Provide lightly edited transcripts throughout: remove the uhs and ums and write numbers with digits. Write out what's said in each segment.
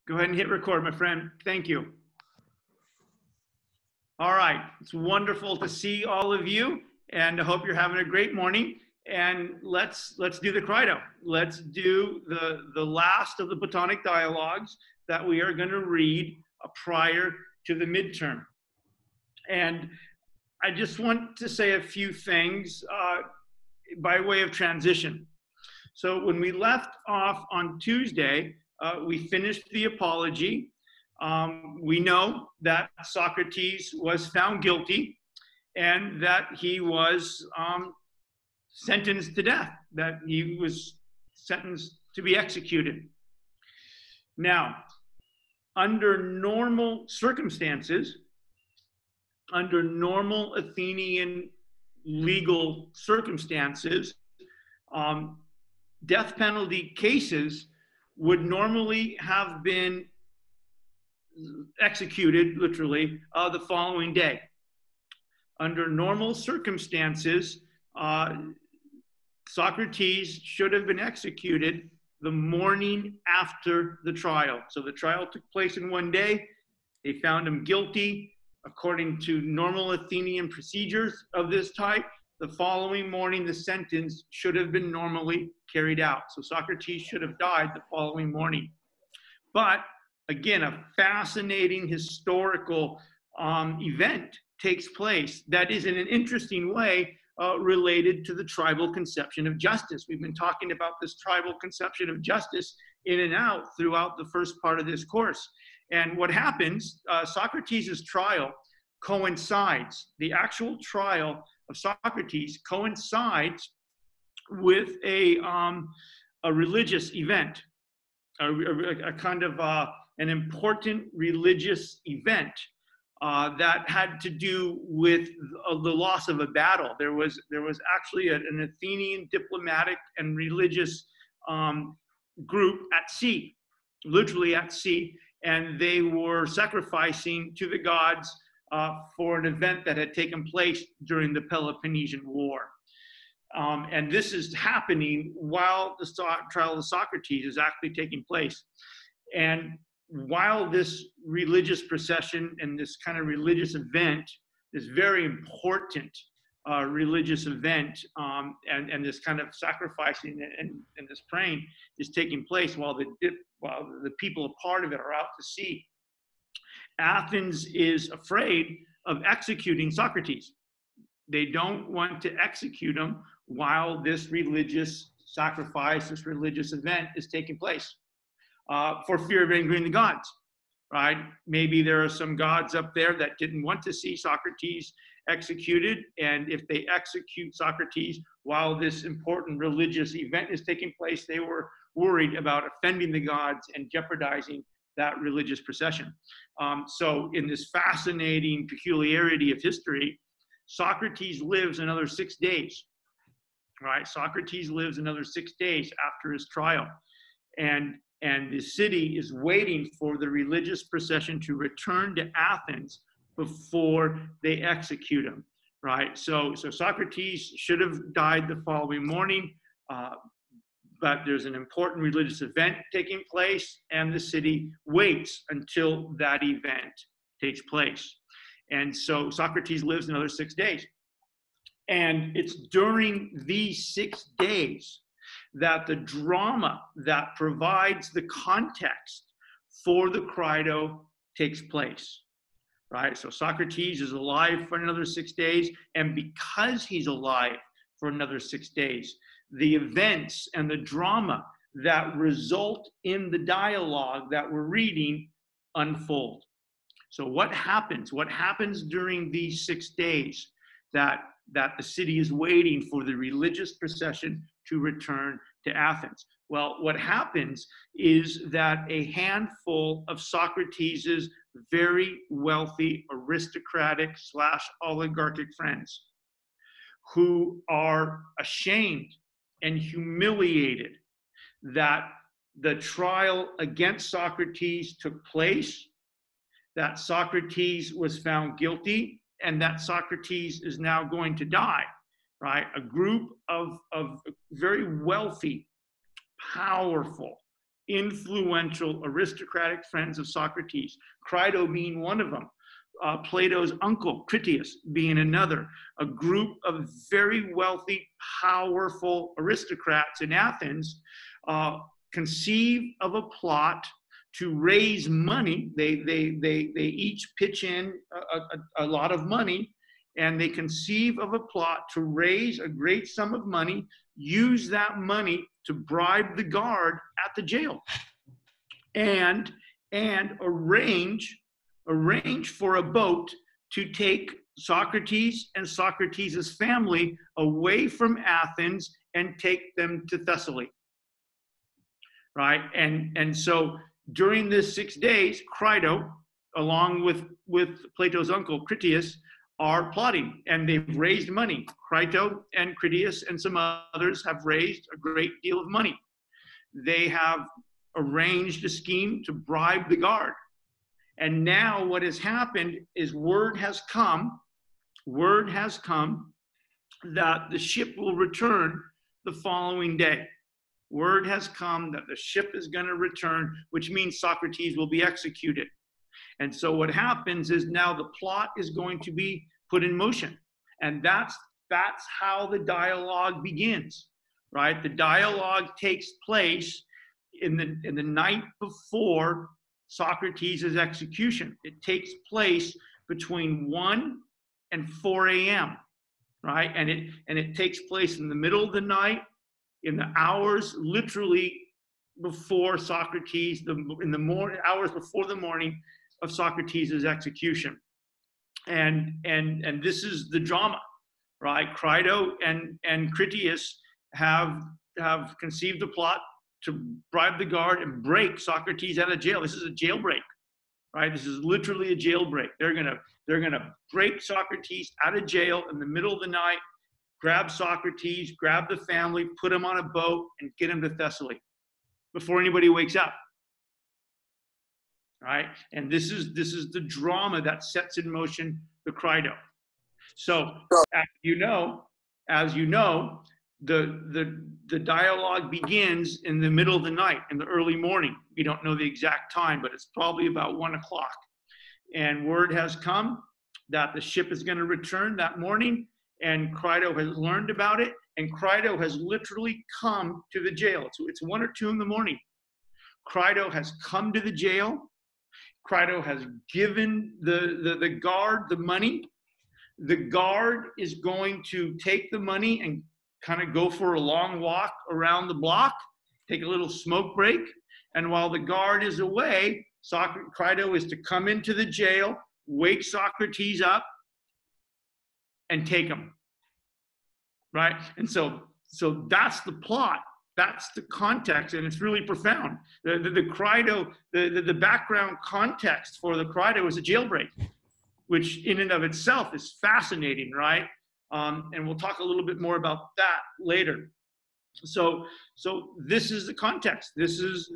Go ahead and hit record, my friend. Thank you. All right. It's wonderful to see all of you, and I hope you're having a great morning. And let's do the Crito. Let's do the last of the Platonic dialogues that we are going to read prior to the midterm. And I just want to say a few things by way of transition. So when we left off on Tuesday, we finished the apology. We know that Socrates was found guilty and that he was sentenced to death, that he was sentenced to be executed. Now, under normal circumstances, under normal Athenian legal circumstances, death penalty cases would normally have been executed, literally, the following day. Under normal circumstances, Socrates should have been executed the morning after the trial. So the trial took place in one day. They found him guilty according to normal Athenian procedures of this type. The following morning, the sentence should have been normally carried out. So Socrates should have died the following morning. But again, a fascinating historical event takes place that is in an interesting way related to the tribal conception of justice. We've been talking about this tribal conception of justice in and out throughout the first part of this course. And what happens, Socrates' trial coincides, the actual trial of Socrates coincides with a religious event, a kind of an important religious event that had to do with the loss of a battle. There was actually an Athenian diplomatic and religious group at sea, literally at sea, and they were sacrificing to the gods for an event that had taken place during the Peloponnesian War. And this is happening while the trial of Socrates is actually taking place. And while this religious procession and this kind of religious event, this very important religious event, and this kind of sacrificing and this praying is taking place while the people a part of it are out to sea, Athens is afraid of executing Socrates. They don't want to execute him while this religious sacrifice, this religious event is taking place, for fear of angering the gods, right? Maybe there are some gods up there that didn't want to see Socrates executed, and if they execute Socrates while this important religious event is taking place, they were worried about offending the gods and jeopardizing that religious procession. So in this fascinating peculiarity of history, Socrates lives another 6 days, right? Socrates lives another 6 days after his trial. And the city is waiting for the religious procession to return to Athens before they execute him, right? So Socrates should have died the following morning, but there's an important religious event taking place, and the city waits until that event takes place. And so Socrates lives another 6 days. And it's during these 6 days that the drama that provides the context for the Crito takes place, right? So Socrates is alive for another 6 days, and because he's alive for another 6 days, the events and the drama that result in the dialogue that we're reading unfold. So what happens? What happens during these 6 days that the city is waiting for the religious procession to return to Athens? Well, what happens is that a handful of Socrates' very wealthy aristocratic / oligarchic friends, who are ashamed and humiliated that the trial against Socrates took place, that Socrates was found guilty, and that Socrates is now going to die, right? A group of very wealthy, powerful influential aristocratic friends of Socrates, Crito being one of them, Plato's uncle, Critias, being another, a group of very wealthy, powerful aristocrats in Athens, conceive of a plot to raise money. They each pitch in a lot of money, and they conceive of a plot to raise a great sum of money, use that money to bribe the guard at the jail, and arrange for a boat to take Socrates and Socrates' family away from Athens and take them to Thessaly. Right? And so during this 6 days, Crito, along with Plato's uncle Critias, are plotting, and they've raised money. Crito and Critias and some others have raised a great deal of money. They have arranged a scheme to bribe the guard. And now what has happened is word has come that the ship will return the following day. Word has come that the ship is going to return, which means Socrates will be executed. And so what happens is now the plot is going to be put in motion. And that's how the dialogue begins, right? The dialogue takes place in the night before Socrates' execution. It takes place between 1 and 4 a.m., right? And it takes place in the middle of the night, in the hours literally before Socrates, hours before the morning of Socrates' execution. And this is the drama, right? Crito and Critias have conceived a plot to bribe the guard and break Socrates out of jail. This is a jailbreak, right? This is literally a jailbreak. They're gonna break Socrates out of jail in the middle of the night, grab Socrates, grab the family, put him on a boat, and get him to Thessaly before anybody wakes up. Right? And this is the drama that sets in motion the Crito. So as you know, the dialogue begins in the middle of the night, in the early morning. We don't know the exact time, but it's probably about 1 o'clock. And word has come that the ship is going to return that morning, and Crito has learned about it, and Crito has literally come to the jail. It's 1 or 2 in the morning. Crito has come to the jail. Crito has given the guard the money. The guard is going to take the money and kind of go for a long walk around the block, take a little smoke break. And while the guard is away, Crito is to come into the jail, wake Socrates up, and take him. Right? And so that's the plot. That's the context, and it's really profound. The Crito, the background context for the Crito is a jailbreak, which in and of itself is fascinating, right? And we'll talk a little bit more about that later. So this is the context. This is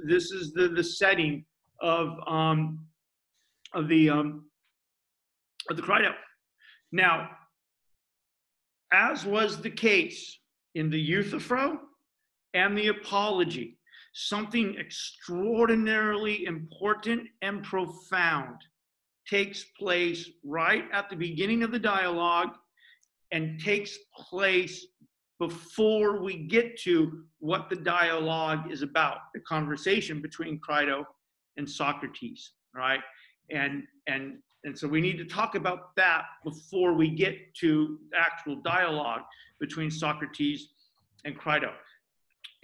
the setting of the Crito. Now, as was the case in the Euthyphro and the Apology, something extraordinarily important and profound takes place right at the beginning of the dialogue and takes place before we get to what the dialogue is about, the conversation between Crito and Socrates, right? And so we need to talk about that before we get to actual dialogue between Socrates and Crito.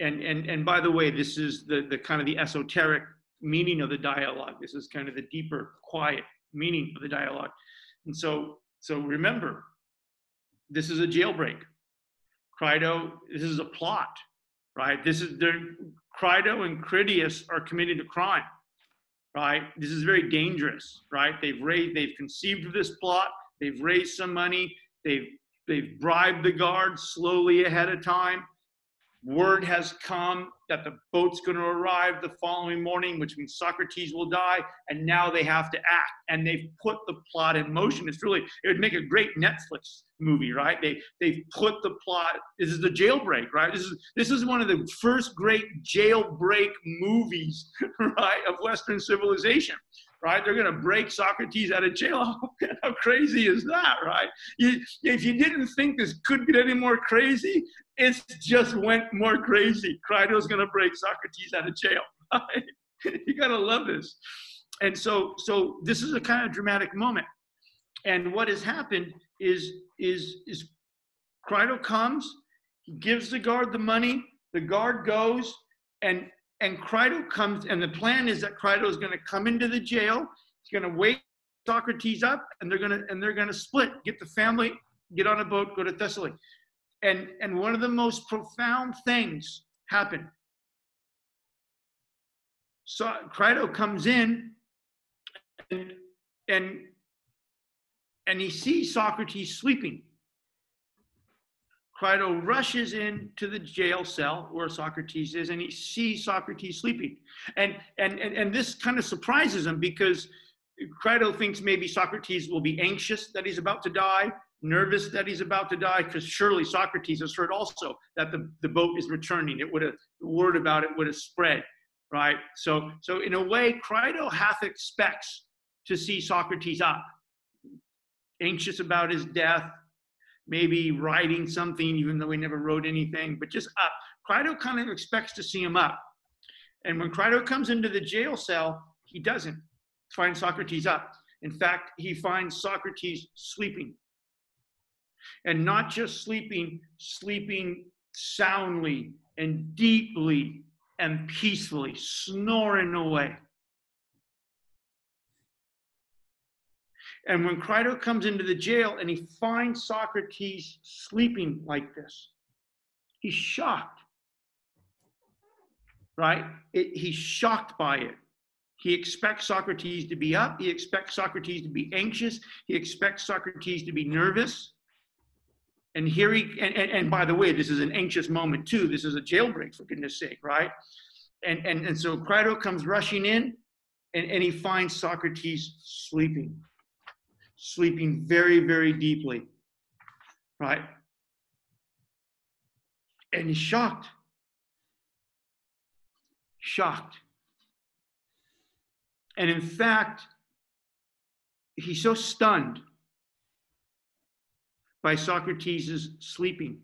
And by the way, this is the kind of the esoteric meaning of the dialogue. This is kind of the deeper, quiet meaning of the dialogue. And so remember, this is a jailbreak. Crito, this is a plot, right? Crito and Critias are committing a crime, right? This is very dangerous, right? They've conceived of this plot. They've raised some money. They've bribed the guards slowly ahead of time. word has come that the boat's going to arrive the following morning, which means Socrates will die, and now they have to act. And they've put the plot in motion. It would make a great Netflix movie, right? They've put the plot. This is the jailbreak, right? This is one of the first great jailbreak movies, right, of Western civilization. Right? They're going to break Socrates out of jail. How crazy is that, right? If you didn't think this could get any more crazy, it just went more crazy. Crito's going to break Socrates out of jail. Right? You got to love this. And so this is a kind of dramatic moment. And what has happened is Crito comes, he gives the guard the money, the guard goes, and Crito comes, and the plan is that Crito is going to come into the jail. He's going to wake Socrates up, and they're going to split, get the family, get on a boat, go to Thessaly. And one of the most profound things happened. So Crito comes in, and he sees Socrates sleeping. Crito rushes into the jail cell where Socrates is, and he sees Socrates sleeping. And this kind of surprises him, because Crito thinks maybe Socrates will be anxious that he's about to die, nervous that he's about to die, because surely Socrates has heard also that the boat is returning. The word about it would have spread, right? So in a way, Crito half expects to see Socrates up, anxious about his death, maybe writing something, even though he never wrote anything, but just up. Crito kind of expects to see him up. And when Crito comes into the jail cell, he doesn't find Socrates up. In fact, he finds Socrates sleeping. And not just sleeping soundly and deeply and peacefully, snoring away. And when Crito comes into the jail and he finds Socrates sleeping like this, he's shocked, right? He's shocked by it. He expects Socrates to be up. He expects Socrates to be anxious. He expects Socrates to be nervous. And here and by the way, this is an anxious moment too. This is a jailbreak, for goodness sake, right? And so Crito comes rushing in, and he finds Socrates sleeping very, very deeply, right? And he's shocked. And in fact, he's so stunned by Socrates' sleeping.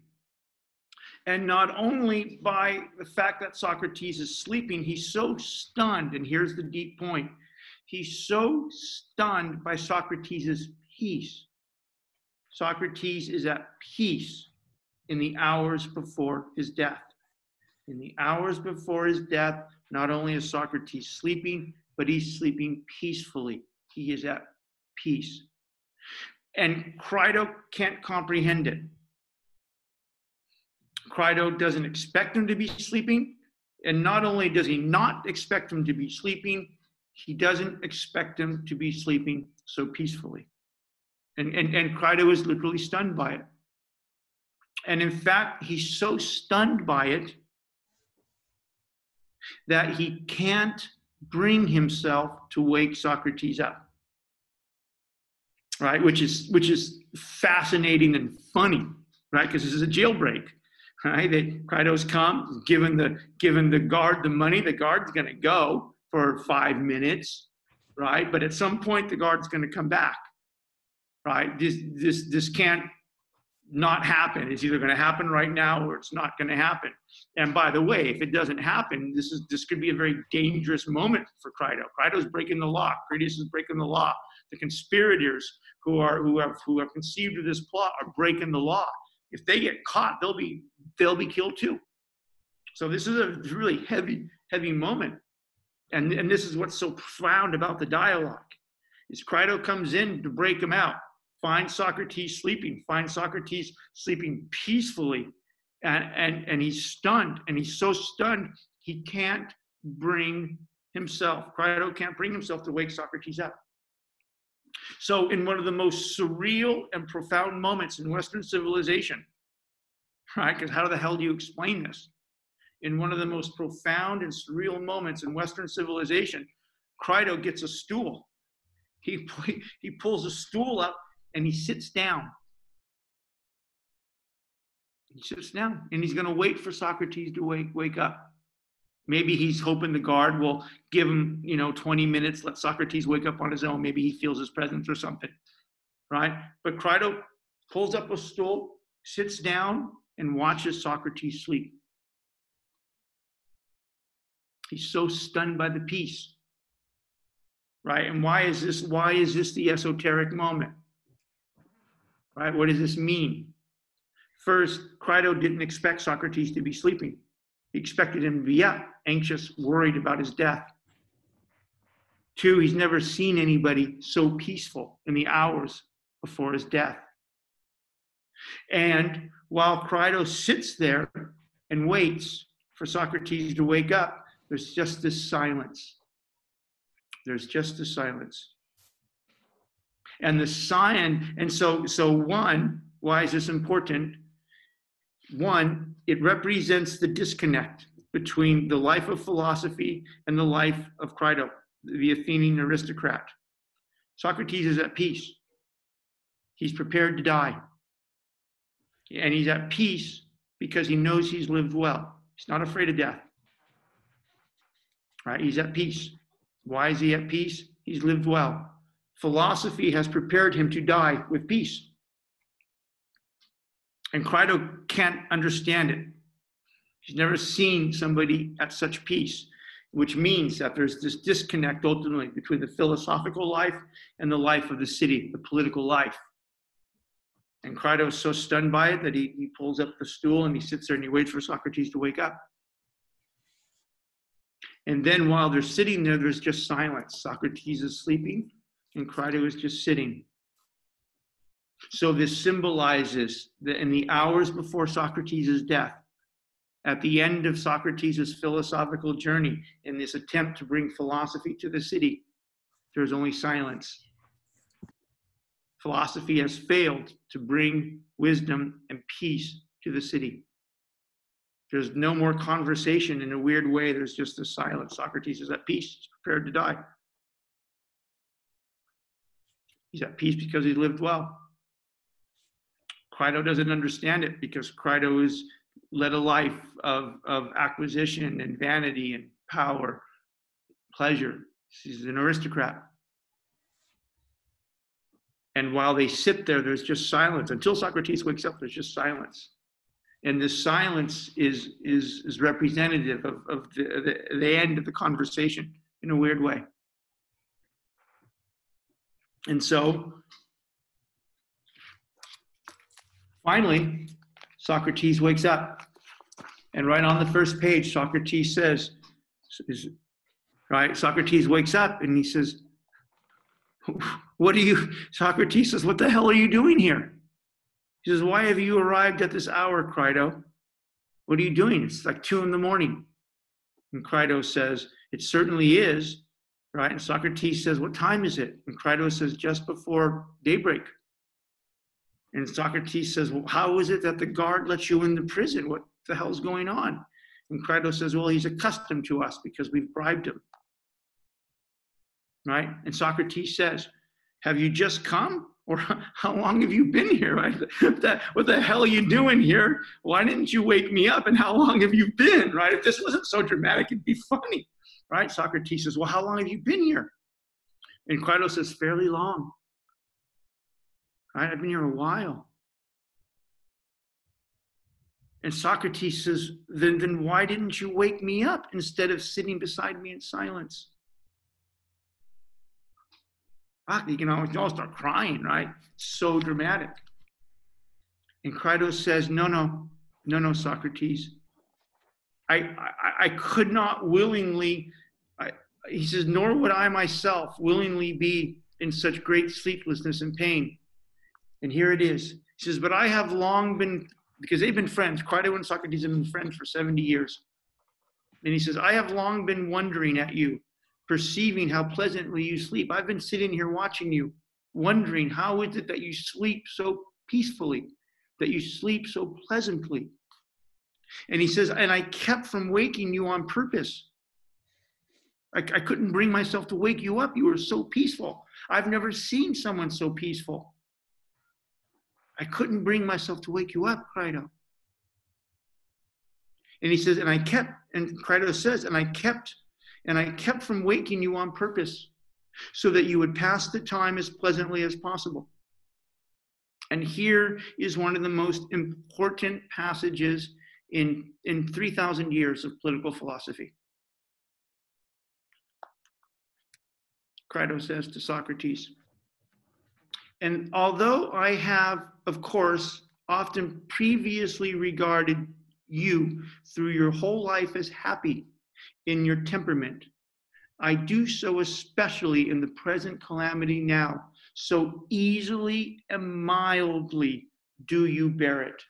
And not only by the fact that Socrates is sleeping, he's so stunned, and here's the deep point. He's so stunned by Socrates' peace. Socrates is at peace in the hours before his death. In the hours before his death, not only is Socrates sleeping, but he's sleeping peacefully. He is at peace. And Crito can't comprehend it. Crito doesn't expect him to be sleeping. And not only does he not expect him to be sleeping, he doesn't expect him to be sleeping so peacefully. And Crito is literally stunned by it. And in fact, he's so stunned by it that he can't bring himself to wake Socrates up. Right? Which is fascinating and funny, right? Because this is a jailbreak. Right? Crito's come, given the guard the money. The guard's going to go for 5 minutes, right? But at some point, the guard's going to come back, right? This can't not happen. It's either going to happen right now or it's not going to happen. And by the way, if it doesn't happen, this could be a very dangerous moment for Crito. Crito's breaking the law. Critias is breaking the law. The conspirators who have conceived of this plot are breaking the law. If they get caught, they'll be killed too. So this is a really heavy moment. And this is what's so profound about the dialogue. Is Crito comes in to break him out, finds Socrates sleeping, peacefully, and he's stunned, and he's so stunned he can't bring himself. Crito can't bring himself to wake Socrates up. So in one of the most surreal and profound moments in Western civilization, right? Because how the hell do you explain this? in one of the most profound and surreal moments in Western civilization, Crito gets a stool. He pulls a stool up and he sits down. He sits down and he's going to wait for Socrates to wake up. Maybe he's hoping the guard will give him, 20 minutes, let Socrates wake up on his own. Maybe he feels his presence or something, right? But Crito pulls up a stool, sits down, and watches Socrates sleep. He's so stunned by the peace, right? And why is this the esoteric moment, right? What does this mean? First, Crito didn't expect Socrates to be sleeping. He expected him to be up, anxious, worried about his death. Two, he's never seen anybody so peaceful in the hours before his death. And while Crito sits there and waits for Socrates to wake up, there's just this silence. There's just this silence. And so one, why is this important? One, it represents the disconnect between the life of philosophy and the life of Crito, the Athenian aristocrat. Socrates is at peace. He's prepared to die. And he's at peace because he knows he's lived well. He's not afraid of death. Right? He's at peace. Why is he at peace? He's lived well. Philosophy has prepared him to die with peace. And Crito can't understand it. He's never seen somebody at such peace, which means that there's this disconnect ultimately between the philosophical life and the life of the city, the political life. And Crito is so stunned by it that he pulls up the stool and he sits there and he waits for Socrates to wake up. And then while they're sitting there, there's just silence. Socrates is sleeping and Crito is just sitting. So this symbolizes that in the hours before Socrates' death, at the end of Socrates' philosophical journey, in this attempt to bring philosophy to the city, there's only silence. Philosophy has failed to bring wisdom and peace to the city. There's no more conversation in a weird way. There's just the silence. Socrates is at peace. He's prepared to die. He's at peace because he lived well. Crito doesn't understand it because Crito has led a life of acquisition and vanity and power, pleasure. He's an aristocrat. And while they sit there, there's just silence. Until Socrates wakes up, there's just silence. And this silence is representative of the end of the conversation in a weird way. And so, finally, Socrates wakes up. And right on the first page, Socrates says, Socrates wakes up and he says, Socrates says, what the hell are you doing here? He says, why have you arrived at this hour, Crito? What are you doing? It's like 2 a.m. And Crito says, it certainly is, right? And Socrates says, what time is it? And Crito says, just before daybreak. And Socrates says, well, how is it that the guard lets you in the prison? What the hell's going on? And Crito says, well, he's accustomed to us because we've bribed him. Right? And Socrates says, have you just come? Or how long have you been here? Right? What the hell are you doing here? Why didn't you wake me up? And how long have you been? Right? If this wasn't so dramatic, it'd be funny. Right? Socrates says, well, how long have you been here? And Crito says, fairly long. Right? I've been here a while. And Socrates says, then why didn't you wake me up instead of sitting beside me in silence? You can all start crying, right? So dramatic. And Crito says, no, Socrates. I could not willingly, he says, nor would I myself willingly be in such great sleeplessness and pain. And here it is. He says, but I have long been, because they've been friends. Crito and Socrates have been friends for 70 years. And he says, I have long been wondering at you, perceiving how pleasantly you sleep. I've been sitting here watching you, wondering how is it that you sleep so peacefully, that you sleep so pleasantly. And he says, and I kept from waking you on purpose. I couldn't bring myself to wake you up. You were so peaceful. I've never seen someone so peaceful. I couldn't bring myself to wake you up, Crito. And he says, and Crito says, and I kept from waking you on purpose so that you would pass the time as pleasantly as possible. And here is one of the most important passages in 3,000 years of political philosophy. Crito says to Socrates, and although I have, of course, often previously regarded you through your whole life as happy in your temperament, I do so especially in the present calamity now. So easily and mildly do you bear it.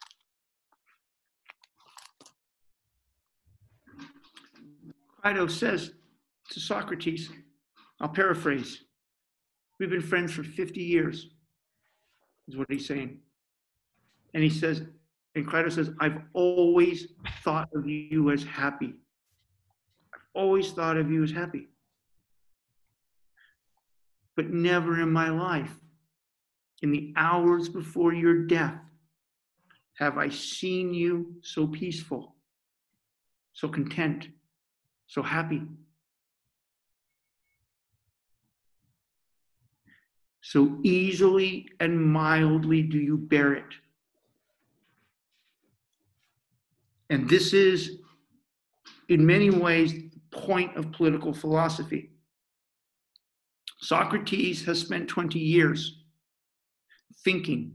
Crito says to Socrates, I'll paraphrase, we've been friends for 50 years, is what he's saying. And he says, and Crito says, I've always thought of you as happy. I've always thought of you as happy. But never in my life, in the hours before your death, have I seen you so peaceful, so content, so happy. So easily and mildly do you bear it. And this is, in many ways, the point of political philosophy. Socrates has spent 20 years thinking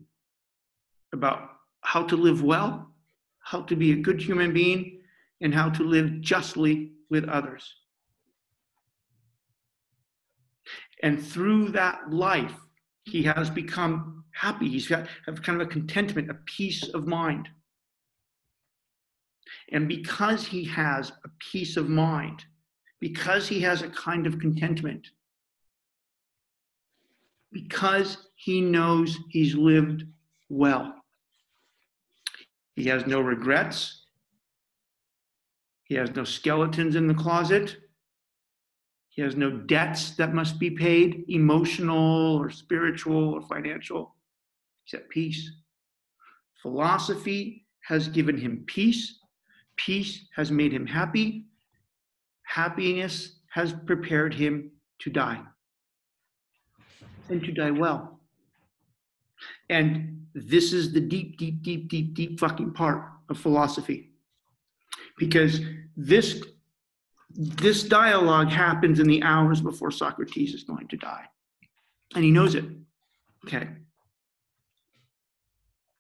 about how to live well, how to be a good human being, and how to live justly with others. And through that life, he has become happy. He's got kind of a contentment, a peace of mind. And because he has a peace of mind, because he has a kind of contentment, because he knows he's lived well, he has no regrets. He has no skeletons in the closet. He has no debts that must be paid, emotional or spiritual or financial. He's at peace. Philosophy has given him peace. Peace has made him happy. Happiness has prepared him to die, and to die well. And this is the deep fucking part of philosophy. Because this dialogue happens in the hours before Socrates is going to die. And he knows it. Okay.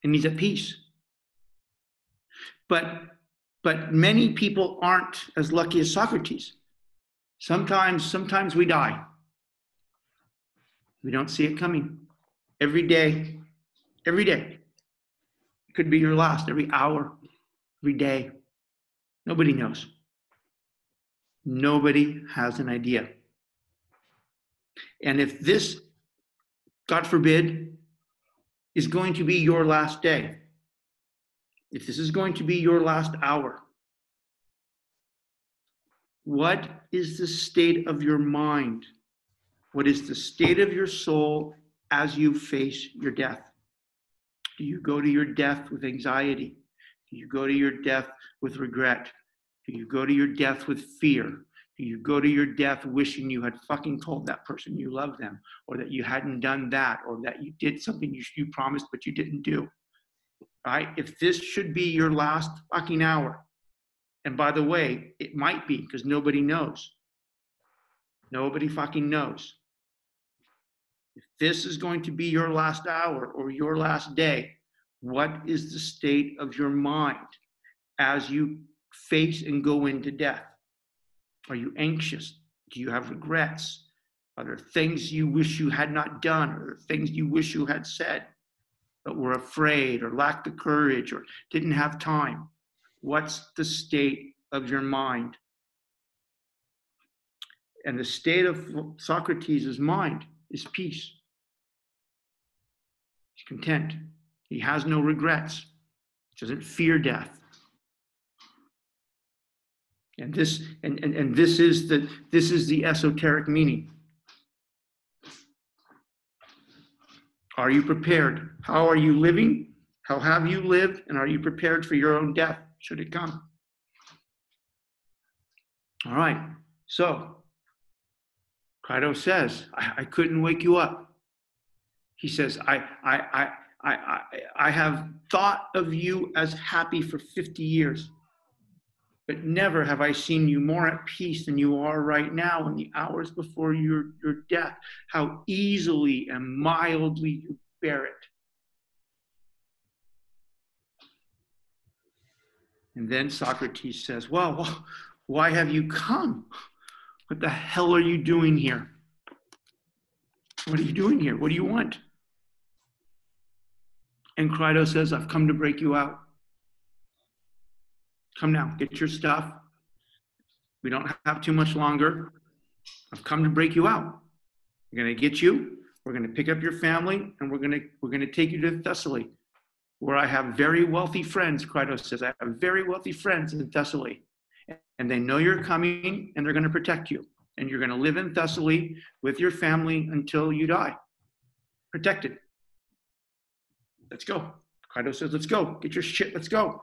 And he's at peace. But many people aren't as lucky as Socrates. Sometimes we die. We don't see it coming. Every day. It could be your last, every hour, every day. Nobody knows. Nobody has an idea. And if this, God forbid, is going to be your last day, if this is going to be your last hour, what is the state of your mind? What is the state of your soul as you face your death? Do you go to your death with anxiety? Do you go to your death with regret? Do you go to your death with fear? Do you go to your death wishing you had fucking told that person you love them, or that you hadn't done that, or that you did something you promised but you didn't do? Right? If this should be your last fucking hour, and by the way, it might be, because nobody knows. Nobody fucking knows. If this is going to be your last hour or your last day, what is the state of your mind as you face and go into death? Are you anxious? Do you have regrets? Are there things you wish you had not done, or things you wish you had said, but were afraid or lacked the courage or didn't have time? What's the state of your mind? And the state of Socrates' mind is peace. He's content. He has no regrets. He doesn't fear death. And this is the esoteric meaning. Are you prepared? How are you living? How have you lived? And are you prepared for your own death, should it come? All right. So, Crito says, I couldn't wake you up. He says, I have thought of you as happy for 50 years, but never have I seen you more at peace than you are right now in the hours before your death. How easily and mildly you bear it. And then Socrates says, well, why have you come? What the hell are you doing here? What are you doing here? What do you want? And Crito says, I've come to break you out. Come now, get your stuff. We don't have too much longer. I've come to break you out. We're going to get you. We're going to pick up your family, and we're going to take you to Thessaly, where I have very wealthy friends. Crito says, I have very wealthy friends in Thessaly, and they know you're coming, and they're going to protect you. And you're going to live in Thessaly with your family until you die. Protected. Let's go. Crito says, let's go. Get your shit. Let's go.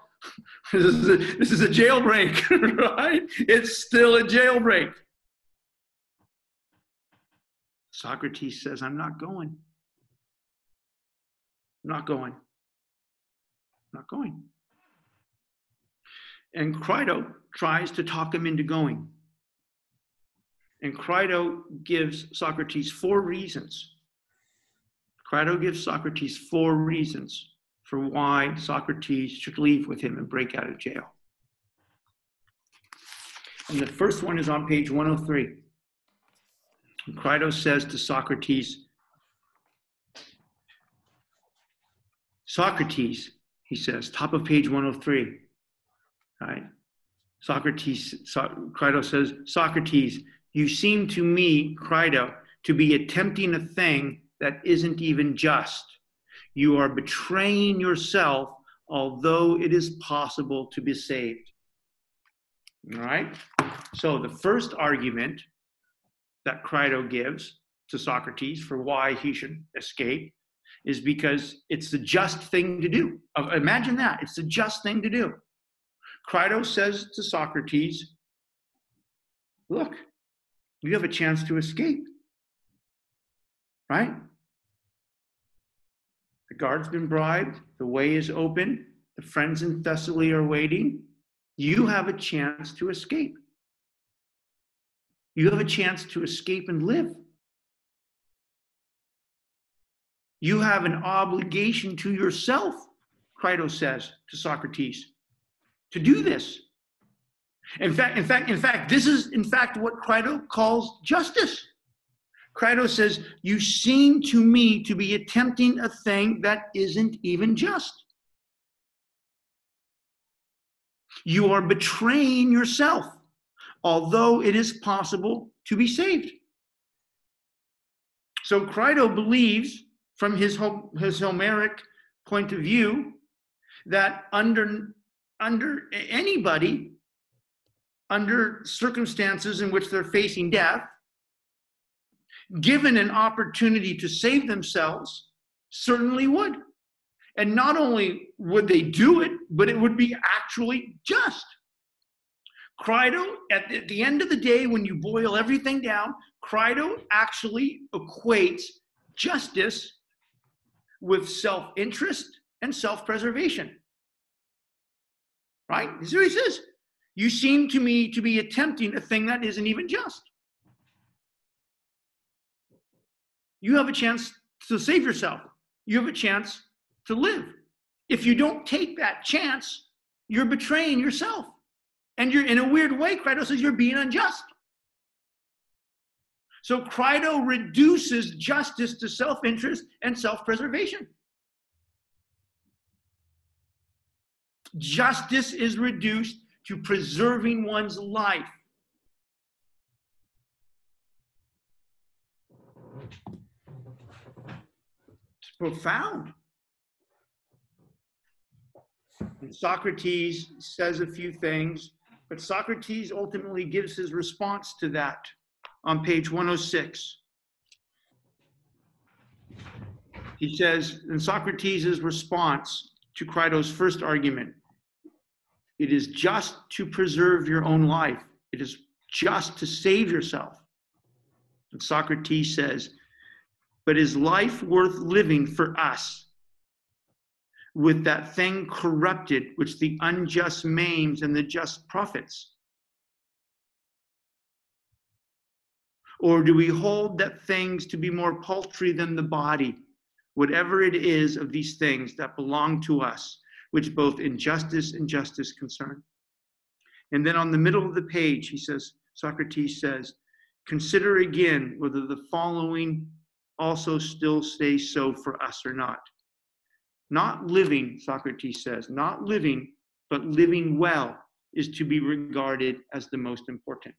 This is a jailbreak, right? It's still a jailbreak. Socrates says, I'm not going. I'm not going. I'm not going. And Crito tries to talk him into going. And Crito gives Socrates 4 reasons. Crito gives Socrates 4 reasons for why Socrates should leave with him and break out of jail. And the first one is on page 103. And Crito says to Socrates, Socrates, he says, top of page 103, right? Crito says, Socrates, you seem to me, Crito, to be attempting a thing that isn't even just. You are betraying yourself, although it is possible to be saved. All right? So the first argument that Crito gives to Socrates for why he should escape is because it's the just thing to do. Imagine that. It's the just thing to do. Crito says to Socrates, look, you have a chance to escape. Right? The guard's been bribed. The way is open. The friends in Thessaly are waiting. You have a chance to escape. You have a chance to escape and live. You have an obligation to yourself, Crito says to Socrates, to do this. In fact, this is what Crito calls justice. Crito says, you seem to me to be attempting a thing that isn't even just. You are betraying yourself, although it is possible to be saved. So Crito believes, from his Homeric point of view, that under anybody, under circumstances in which they're facing death, given an opportunity to save themselves, certainly would. And not only would they do it, but it would be actually just. Crito, at the end of the day, when you boil everything down, Crito actually equates justice with self-interest and self-preservation. Right? This is what he says. You seem to me to be attempting a thing that isn't even just. You have a chance to save yourself. You have a chance to live. If you don't take that chance, you're betraying yourself. And you're, in a weird way, Crito says you're being unjust. So Crito reduces justice to self-interest and self-preservation. Justice is reduced to preserving one's life. It's profound. And Socrates says a few things But Socrates ultimately gives his response to that on page 106. He says, in Socrates' response to Crito's first argument, it is just to preserve your own life. It is just to save yourself. And Socrates says, but is life worth living for us, with that thing corrupted which the unjust maims and the just profits? Or do we hold that things to be more paltry than the body, whatever it is of these things that belong to us, which both injustice and justice concern? And then on the middle of the page, he says, Socrates says, consider again whether the following also still stays so for us or not. Not living, Socrates says, not living, but living well is to be regarded as the most important.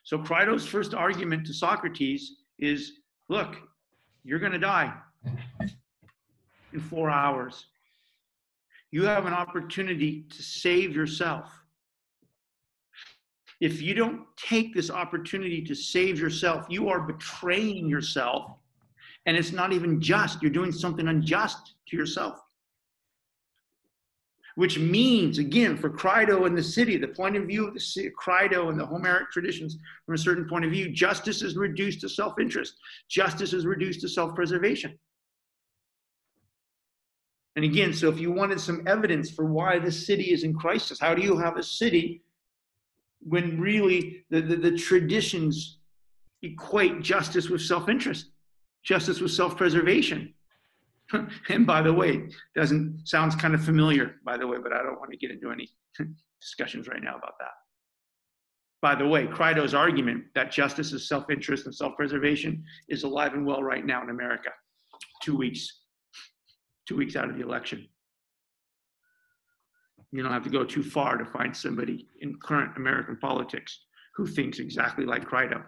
So Crito's first argument to Socrates is, look, you're going to die in 4 hours. You have an opportunity to save yourself. If you don't take this opportunity to save yourself, you are betraying yourself, and it's not even just. You're doing something unjust to yourself. Which means, again, for Crito and the city, the point of view of the city, Crito and the Homeric traditions, from a certain point of view, justice is reduced to self-interest. Justice is reduced to self-preservation. And again, so if you wanted some evidence for why the city is in crisis, how do you have a city when really the traditions equate justice with self-interest, justice with self-preservation? And by the way, sounds kind of familiar, by the way, but I don't want to get into any discussions right now about that. By the way, Crito's argument that justice is self-interest and self-preservation is alive and well right now in America, 2 weeks out of the election. You don't have to go too far to find somebody in current American politics who thinks exactly like Crito.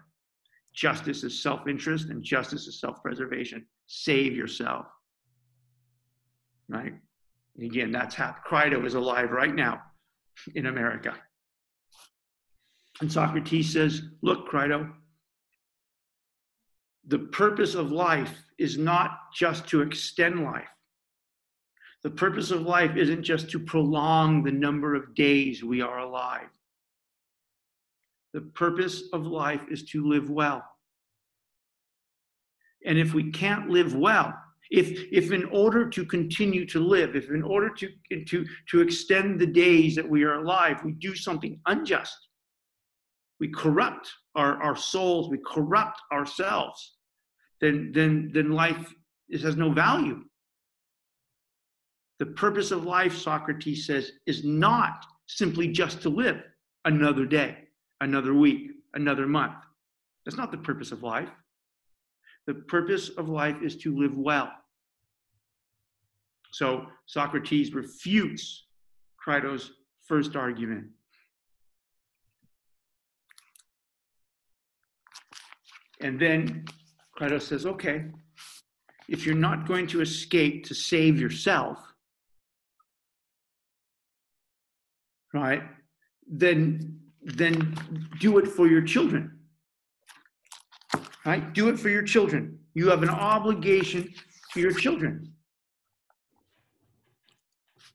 Justice is self-interest and justice is self-preservation. Save yourself. Right? And again, that's how Crito is alive right now in America. And Socrates says, look, Crito, the purpose of life is not just to extend life. The purpose of life isn't just to prolong the number of days we are alive. The purpose of life is to live well. And if we can't live well, if in order to continue to live, if in order to extend the days that we are alive, we do something unjust, we corrupt our souls, we corrupt ourselves, then life has no value. The purpose of life, Socrates says, is not simply just to live another day, another week, another month. That's not the purpose of life. The purpose of life is to live well. So Socrates refutes Crito's first argument. And then Crito says, okay, if you're not going to escape to save yourself, right, then do it for your children. Right? Do it for your children. You have an obligation to your children.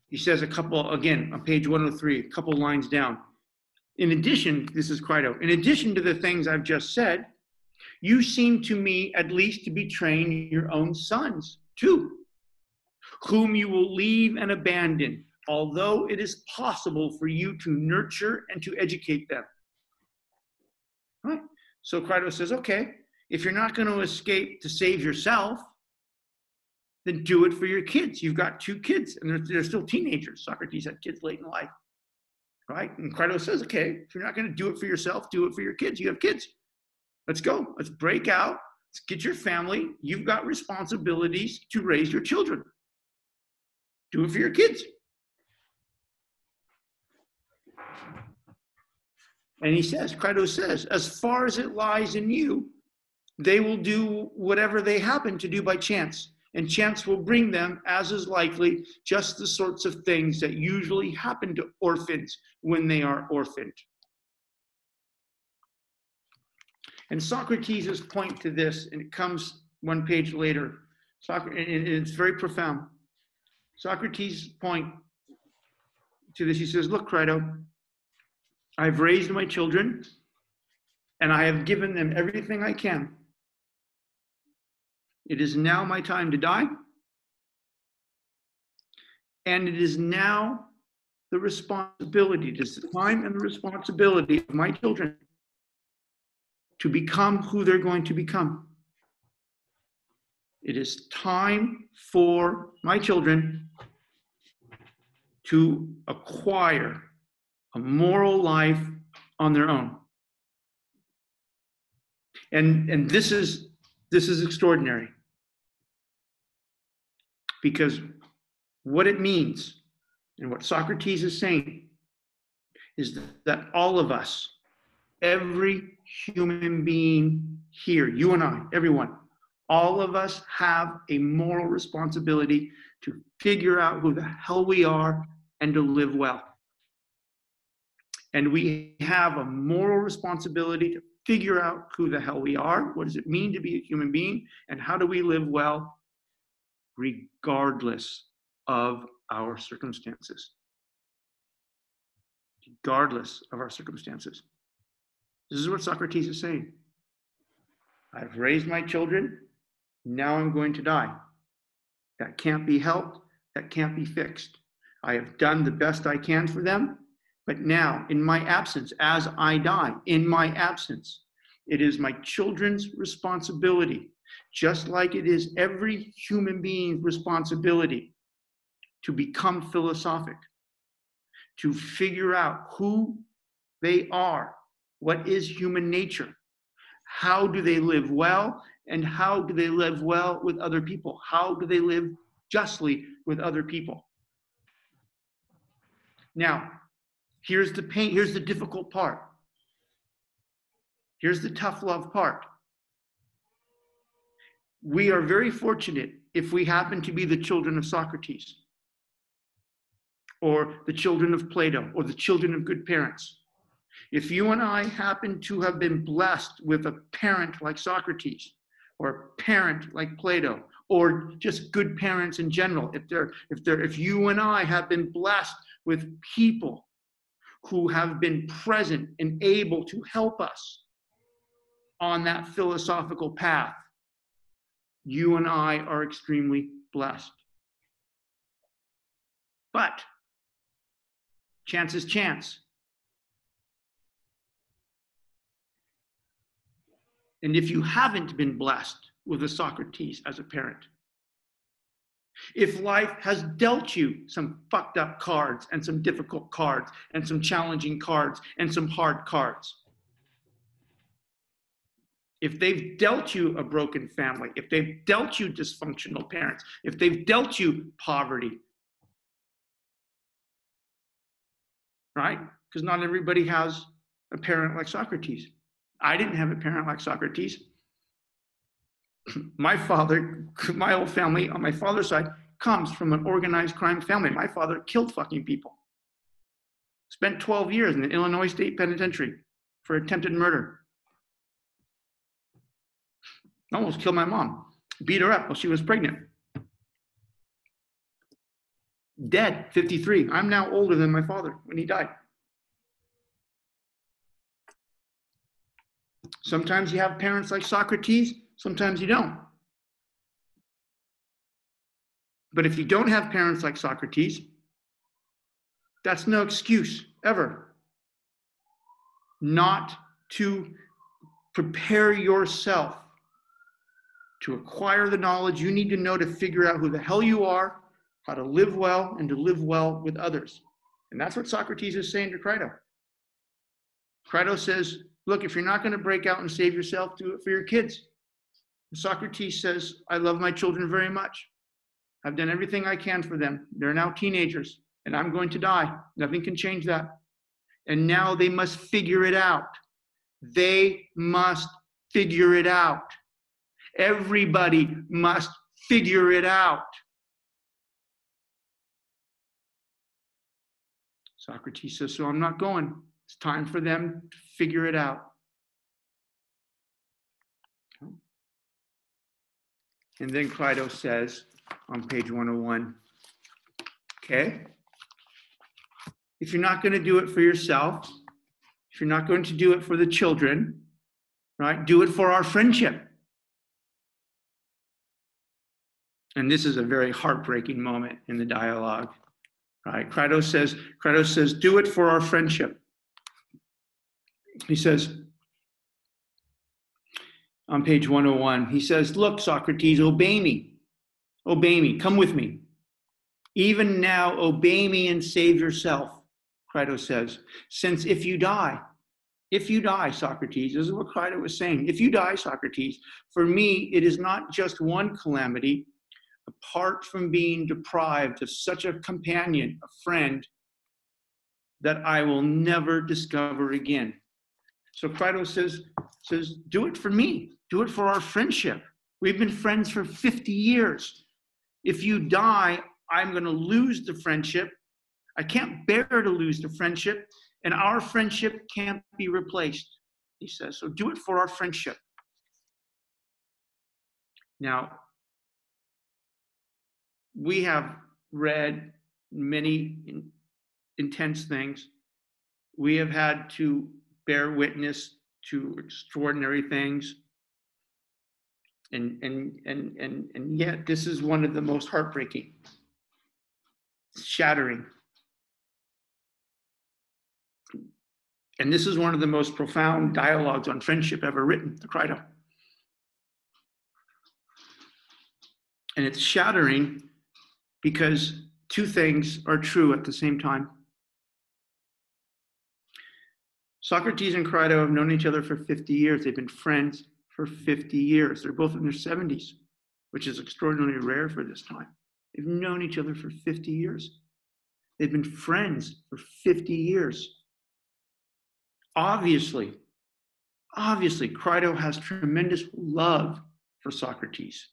He says a couple, again, on page 103, a couple lines down. In addition, this is Crito, in addition to the things I've just said, you seem to me at least to be training your own sons too, whom you will leave and abandon, although it is possible for you to nurture and to educate them. Right? So Crito says, okay, if you're not going to escape to save yourself, then do it for your kids. You've got 2 kids, and they're still teenagers. Socrates had kids late in life, right? And Crito says, okay, if you're not going to do it for yourself, do it for your kids. You have kids. Let's go. Let's break out. Let's get your family. You've got responsibilities to raise your children. Do it for your kids. And he says, Crito says, as far as it lies in you, they will do whatever they happen to do by chance. And chance will bring them, as is likely, just the sorts of things that usually happen to orphans when they are orphaned. And Socrates' point to this, and it comes one page later, and it's very profound. Socrates' point to this, he says, look, Crito, I've raised my children, and I have given them everything I can. It is now my time to die. And it is now the responsibility, it is the time and the responsibility of my children to become who they're going to become. It is time for my children to acquire a moral life on their own. And this is extraordinary. Because what it means, and what Socrates is saying, is that all of us, every human being here, you and I, everyone, all of us have a moral responsibility to figure out who the hell we are and to live well. And we have a moral responsibility to figure out who the hell we are, what does it mean to be a human being, and how do we live well, regardless of our circumstances. Regardless of our circumstances. This is what Socrates is saying. I've raised my children, now I'm going to die. That can't be helped, that can't be fixed. I have done the best I can for them, but now, in my absence, as I die, in my absence, it is my children's responsibility, just like it is every human being's responsibility, to become philosophic, to figure out who they are, what is human nature, how do they live well, and how do they live well with other people, how do they live justly with other people. Now, here's the pain, here's the difficult part. Here's the tough love part. We are very fortunate if we happen to be the children of Socrates, or the children of Plato, or the children of good parents. If you and I happen to have been blessed with a parent like Socrates, or a parent like Plato, or just good parents in general, if you and I have been blessed with people who have been present and able to help us on that philosophical path, you and I are extremely blessed. But chance is chance. And if you haven't been blessed with a Socrates as a parent, if life has dealt you some fucked up cards and some difficult cards and some challenging cards and some hard cards, if they've dealt you a broken family, if they've dealt you dysfunctional parents, if they've dealt you poverty, right? Because not everybody has a parent like Socrates. I didn't have a parent like Socrates. My father, my whole family on my father's side comes from an organized crime family. My father killed fucking people. Spent 12 years in the Illinois State Penitentiary for attempted murder. Almost killed my mom. Beat her up while she was pregnant. Dead, 53. I'm now older than my father when he died. Sometimes you have parents like Socrates, sometimes you don't. But if you don't have parents like Socrates, that's no excuse ever not to prepare yourself to acquire the knowledge you need to know to figure out who the hell you are, how to live well, and to live well with others. And that's what Socrates is saying to Crito. Crito says, look, if you're not going to break out and save yourself, do it for your kids. And Socrates says, I love my children very much. I've done everything I can for them. They're now teenagers, and I'm going to die. Nothing can change that. And now they must figure it out. They must figure it out. Everybody must figure it out. Socrates says, so I'm not going. It's time for them to figure it out. And then Crito says on page 101, okay, if you're not going to do it for yourself, if you're not going to do it for the children, right, do it for our friendship. And this is a very heartbreaking moment in the dialogue, right? Crito says, do it for our friendship. He says, on page 101, he says, look, Socrates, obey me, come with me. Even now, obey me and save yourself, Crito says, since if you die, Socrates, this is what Crito was saying, if you die, Socrates, for me, it is not just one calamity, apart from being deprived of such a companion, a friend, that I will never discover again. So Crito says, do it for me. Do it for our friendship. We've been friends for 50 years. If you die, I'm going to lose the friendship. I can't bear to lose the friendship, and our friendship can't be replaced, he says. So do it for our friendship. Now, we have read many intense things. We have had to bear witness to extraordinary things. And yet this is one of the most heartbreaking, shattering. And this is one of the most profound dialogues on friendship ever written, the Crito. And it's shattering because two things are true at the same time. Socrates and Crito have known each other for 50 years. They've been friends for 50 years. They're both in their 70s, which is extraordinarily rare for this time. They've known each other for 50 years. They've been friends for 50 years. Obviously, Crito has tremendous love for Socrates.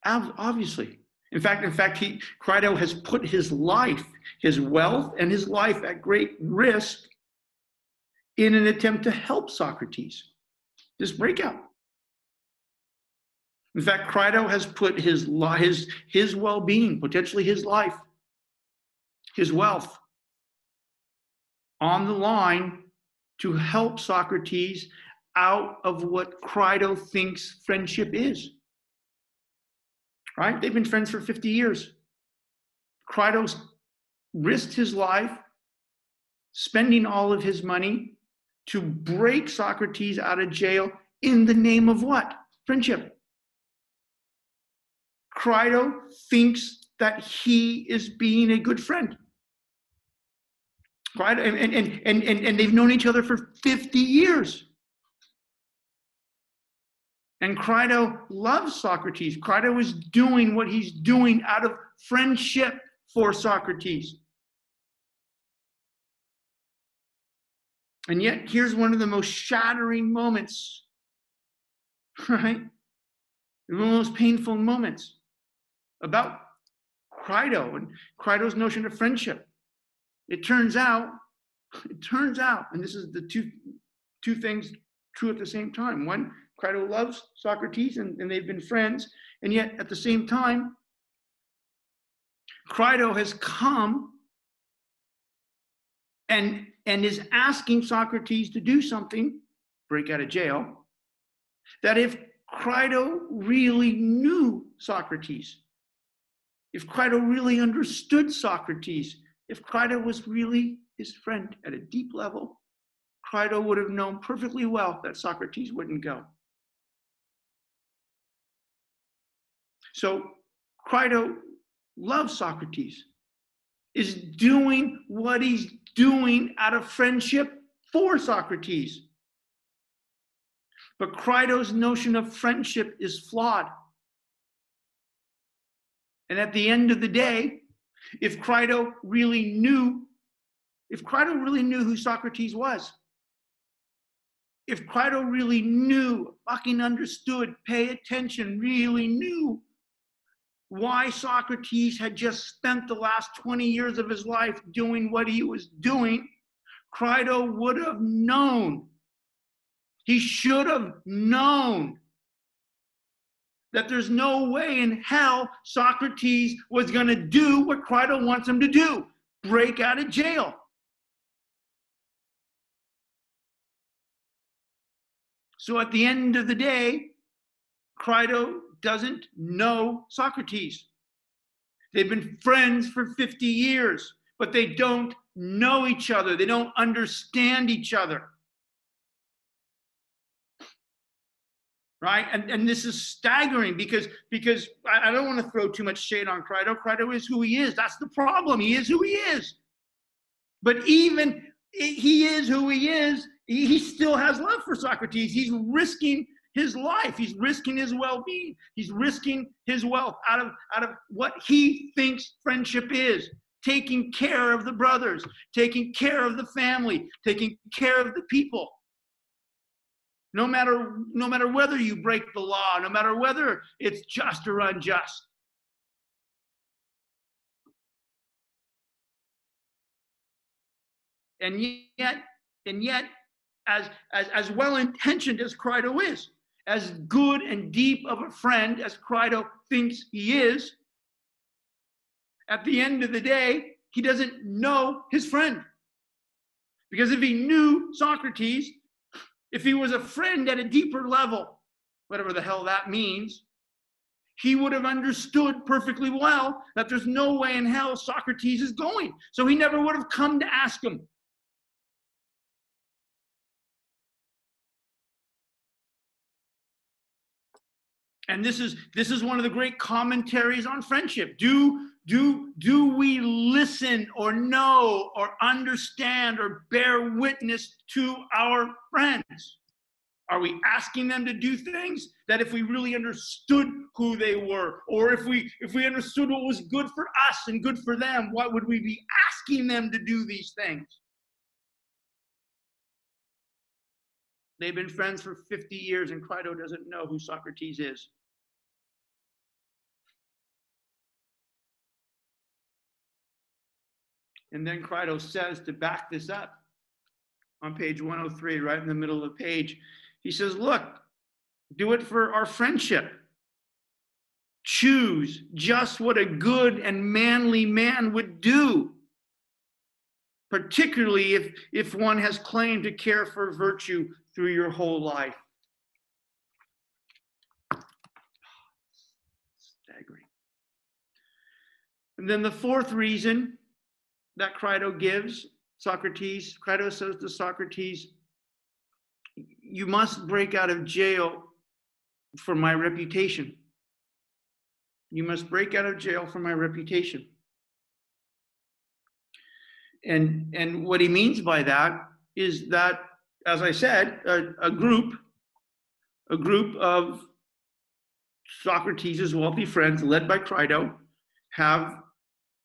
Obviously. In fact, Crito has put his life, his wealth, and his life at great risk in an attempt to help Socrates, this breakout. In fact, Crito has put his well-being, potentially his life, his wealth, on the line to help Socrates out of what Crito thinks friendship is. Right? They've been friends for 50 years. Crito's risked his life, spending all of his money to break Socrates out of jail in the name of what? Friendship. Crito thinks that he is being a good friend. Crito, and they've known each other for 50 years. And Crito loves Socrates. Crito is doing what he's doing out of friendship for Socrates. And yet, here's one of the most shattering moments, right? The most painful moments about Crito and Crito's notion of friendship. It turns out, and this is the two things true at the same time. One, Crito loves Socrates and they've been friends, and yet at the same time, Crito has come and is asking Socrates to do something, break out of jail, that if Crito really knew Socrates, if Crito really understood Socrates, if Crito was really his friend at a deep level, Crito would have known perfectly well that Socrates wouldn't go. So Crito loves Socrates, is doing what he's doing out of friendship for Socrates. But Crito's notion of friendship is flawed. And at the end of the day, if Crito really knew who Socrates was, if Crito really knew, fucking understood, pay attention, really knew why Socrates had just spent the last 20 years of his life doing what he was doing, Crito would have known. He should have known that there's no way in hell Socrates was going to do what Crito wants him to do, break out of jail. So at the end of the day, Crito doesn't know Socrates. They've been friends for 50 years, but they don't know each other. They don't understand each other. Right? And this is staggering because I don't want to throw too much shade on Crito. Crito is who he is. That's the problem. He is who he is. But even he is who he is, he still has love for Socrates. He's risking his life. He's risking his well-being. He's risking his wealth out of what he thinks friendship is. Taking care of the brothers, taking care of the family, taking care of the people. No matter whether you break the law, no matter whether it's just or unjust. And yet, as well-intentioned as Crito is, as good and deep of a friend as Crito thinks he is, at the end of the day, he doesn't know his friend. Because if he knew Socrates, if he was a friend at a deeper level, whatever the hell that means, he would have understood perfectly well that there's no way in hell Socrates is going. So he never would have come to ask him. And this is one of the great commentaries on friendship. Do we listen or know or understand or bear witness to our friends? Are we asking them to do things that if we really understood who they were, or if we understood what was good for us and good for them, what would we be asking them to do these things? They've been friends for 50 years and Crito doesn't know who Socrates is. And then Crito says, to back this up, on page 103, right in the middle of the page, he says, look, do it for our friendship. Choose just what a good and manly man would do, particularly if one has claimed to care for virtue through your whole life. Staggering. And then the fourth reason that Crito gives Crito says to Socrates, you must break out of jail for my reputation. You must break out of jail for my reputation. And what he means by that is that, as I said, a group of Socrates' wealthy friends, led by Crito, have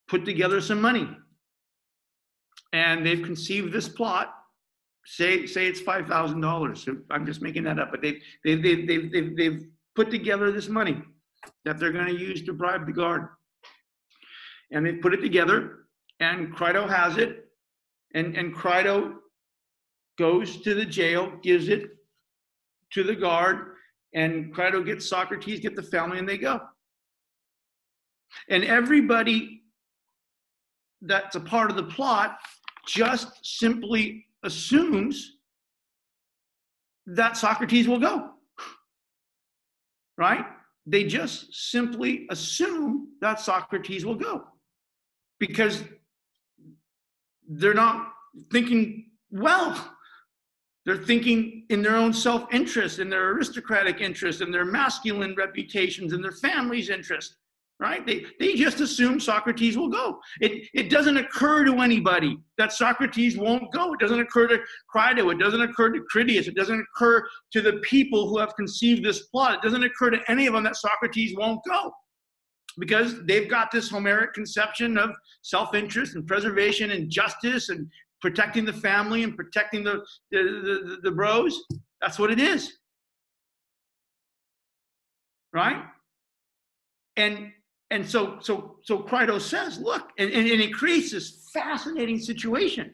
put together some money. And they've conceived this plot. Say it's $5,000. So I'm just making that up, but they've put together this money that they're going to use to bribe the guard. And they put it together, and Crito has it, and Crito goes to the jail, gives it to the guard, and Crito gets Socrates, get the family, and they go. And everybody that's a part of the plot just simply assumes that Socrates will go, right? They just simply assume that Socrates will go because they're not thinking well. They're thinking in their own self-interest, in their aristocratic interest, in their masculine reputations, in their family's interest. Right? They just assume Socrates will go. It doesn't occur to anybody that Socrates won't go. It doesn't occur to Crito. It doesn't occur to Critias. It doesn't occur to the people who have conceived this plot. It doesn't occur to any of them that Socrates won't go because they've got this Homeric conception of self-interest and preservation and justice and protecting the family and protecting the bros. That's what it is. Right? And And so Crito says, look, and it creates this fascinating situation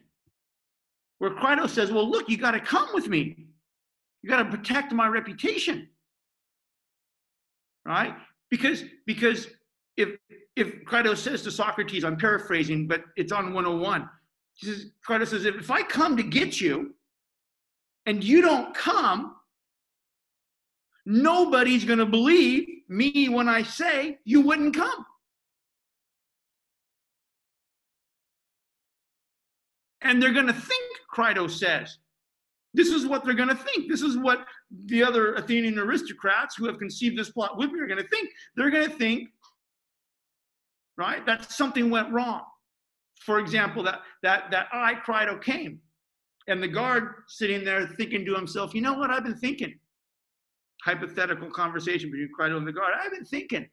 where Crito says, well, look, you got to come with me. You got to protect my reputation, right? Because if Crito says to Socrates, I'm paraphrasing, but it's on 101. Crito says, if I come to get you and you don't come, nobody's going to believe me when I say you wouldn't come. And they're going to think, Crito says. This is what they're going to think. This is what the other Athenian aristocrats who have conceived this plot with me are going to think. They're going to think, right, that something went wrong. For example, that I, Crito, came. And the guard sitting there thinking to himself, you know what I've been thinking? Hypothetical conversation between Crito and the guard. I've been thinking,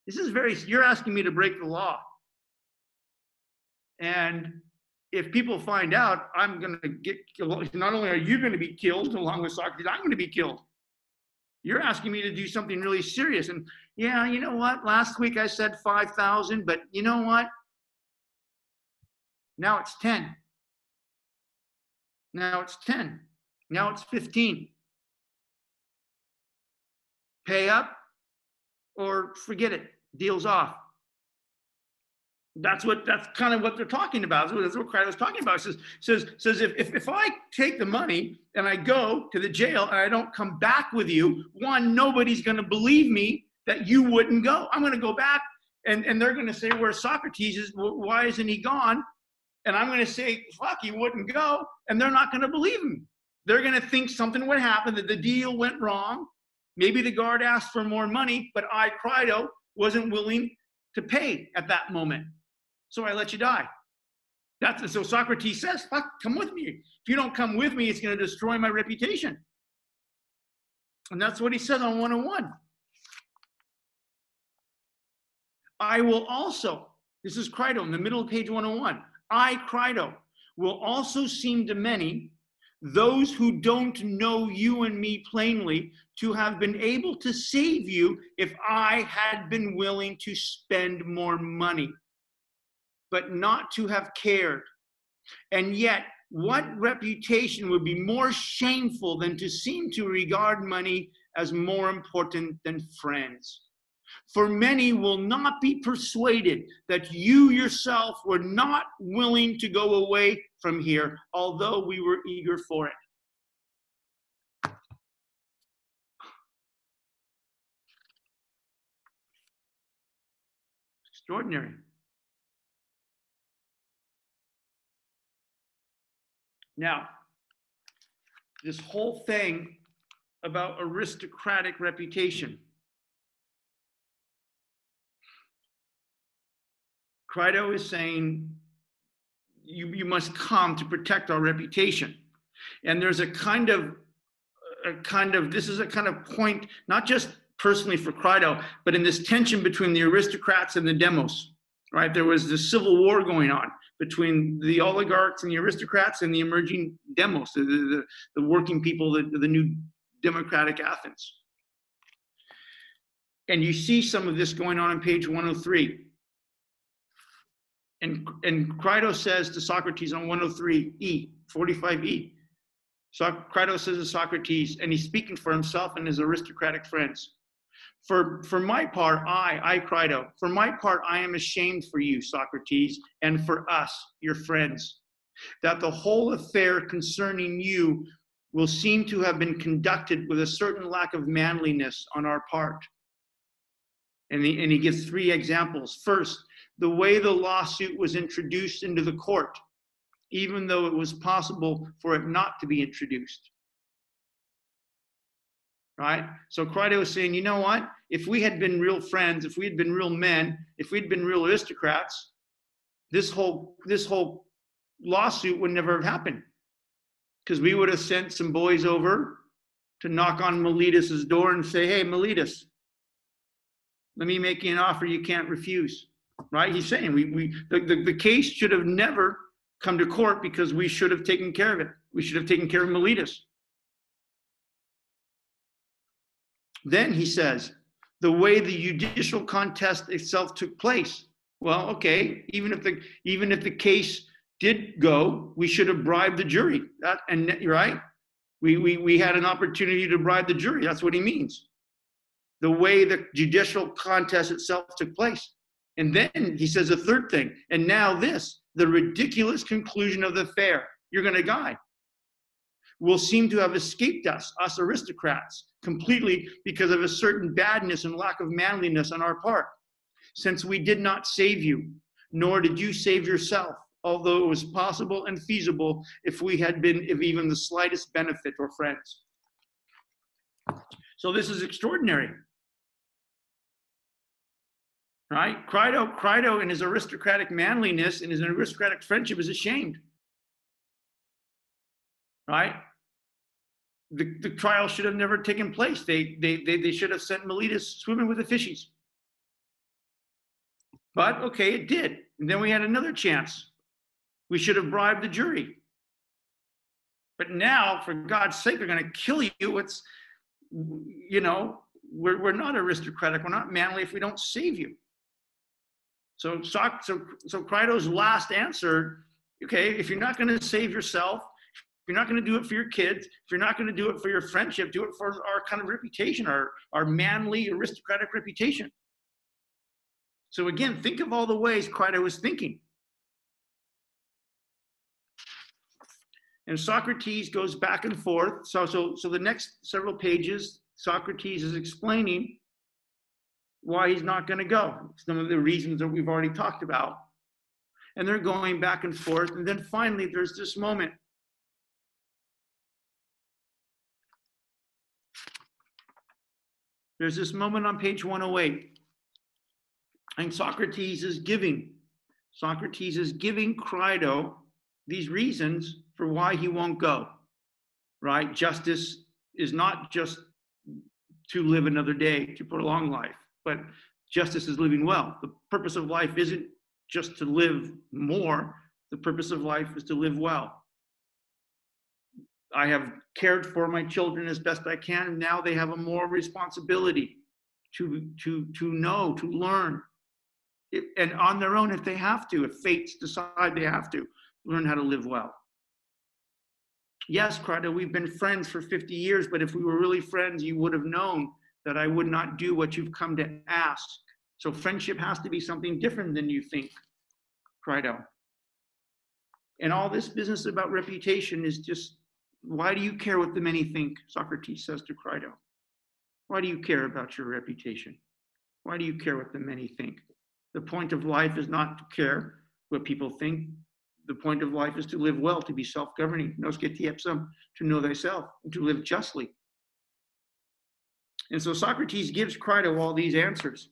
you're asking me to break the law. And if people find out, I'm going to get killed. Not only are you going to be killed along with Socrates, I'm going to be killed. You're asking me to do something really serious. And yeah, you know what? Last week I said 5,000, but you know what? Now it's 10. Now it's 10. Now it's 15. Pay up or forget it. Deal's off. That's kind of what they're talking about. That's what Crito was talking about. Says if I take the money and I go to the jail and I don't come back with you, one, nobody's going to believe me that you wouldn't go. I'm going to go back and they're going to say, where's Socrates? Why isn't he gone? And I'm going to say, fuck, he wouldn't go. And they're not going to believe him. They're going to think something would happen, that the deal went wrong. Maybe the guard asked for more money, but I, Crito, wasn't willing to pay at that moment. So I let you die. So Socrates says, fuck, come with me. If you don't come with me, it's going to destroy my reputation. And that's what he says on 101. I will also, this is Crito in the middle of page 101. I, Crito, will also seem to many, those who don't know you and me plainly, to have been able to save you if I had been willing to spend more money, but not to have cared. And yet, what reputation would be more shameful than to seem to regard money as more important than friends? For many will not be persuaded that you yourself were not willing to go away from here, although we were eager for it. Extraordinary. Now, this whole thing about aristocratic reputation. Crito is saying you must come to protect our reputation. And there's a kind of this is a kind of point, not just personally for Crito, but in this tension between the aristocrats and the demos, right? There was this civil war going on between the oligarchs and the aristocrats and the emerging demos, the working people, the new democratic Athens. And you see some of this going on page 103. And Crito says to Socrates on 103E, 45E, Crito says to Socrates, and he's speaking for himself and his aristocratic friends, for my part, I, Crito, for my part, I am ashamed for you, Socrates, and for us, your friends, that the whole affair concerning you will seem to have been conducted with a certain lack of manliness on our part. And he gives 3 examples. First, the way the lawsuit was introduced into the court, even though it was possible for it not to be introduced. Right? So Crito is saying, you know what? If we had been real friends, if we had been real men, if we'd been real aristocrats, this whole lawsuit would never have happened. Because we would have sent some boys over to knock on Miletus's door and say, hey, Miletus, let me make you an offer you can't refuse. Right? He's saying the case should have never come to court because we should have taken care of it. We should have taken care of Miletus. Then he says, the way the judicial contest itself took place. Well, okay, even if the case did go, we should have bribed the jury. Right? We had an opportunity to bribe the jury. That's what he means. The way the judicial contest itself took place. And then he says a third thing. And now this, the ridiculous conclusion of the affair. You're going to die. Will seem to have escaped us aristocrats, completely because of a certain badness and lack of manliness on our part, since we did not save you, nor did you save yourself, although it was possible and feasible if we had been of even the slightest benefit or friends. So this is extraordinary. Right? Crito in his aristocratic manliness and his aristocratic friendship is ashamed. Right? The trial should have never taken place. They should have sent Meletus swimming with the fishies. But okay, it did. And then we had another chance. We should have bribed the jury. But now, for God's sake, they're going to kill you. It's, we're not aristocratic. We're not manly if we don't save you. So Crito's last answer, okay, if you're not going to save yourself, if you're not going to do it for your kids, if you're not going to do it for your friendship, do it for our kind of reputation, our manly aristocratic reputation. So again, think of all the ways Crito was thinking. And Socrates goes back and forth. So the next several pages, Socrates is explaining why he's not going to go. Some of the reasons that we've already talked about. And they're going back and forth. And then finally, there's this moment. There's this moment on page 108. And Socrates is giving Crito these reasons for why he won't go. Right? Justice is not just to live another day, to prolong life. But justice is living well. The purpose of life isn't just to live more. The purpose of life is to live well. I have cared for my children as best I can, and now they have a moral responsibility to know, to learn, and on their own if they have to, if fates decide they have to, learn how to live well. Yes, Crito, we've been friends for 50 years, but if we were really friends, you would have known that I would not do what you've come to ask. So friendship has to be something different than you think, Crito. And all this business about reputation is just, why do you care what the many think? Socrates says to Crito. Why do you care about your reputation? Why do you care what the many think? The point of life is not to care what people think. The point of life is to live well, to be self-governing, nos getiepsum, to know thyself, and to live justly. And so Socrates gives Crito all these answers.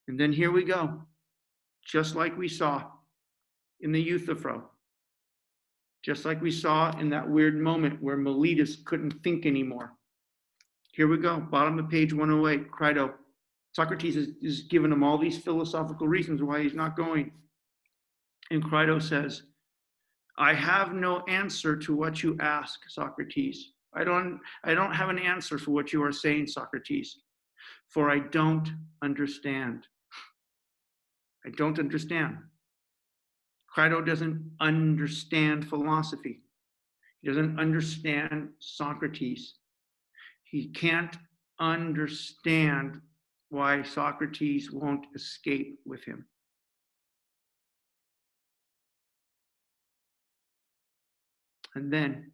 And then here we go, just like we saw in the Euthyphro, just like we saw in that weird moment where Meletus couldn't think anymore. Here we go, bottom of page 108, Crito. Socrates is giving him all these philosophical reasons why he's not going. And Crito says, I have no answer to what you ask, Socrates. I don't have an answer for what you are saying, Socrates, for I don't understand. I don't understand. Crito doesn't understand philosophy. He doesn't understand Socrates. He can't understand why Socrates won't escape with him. And then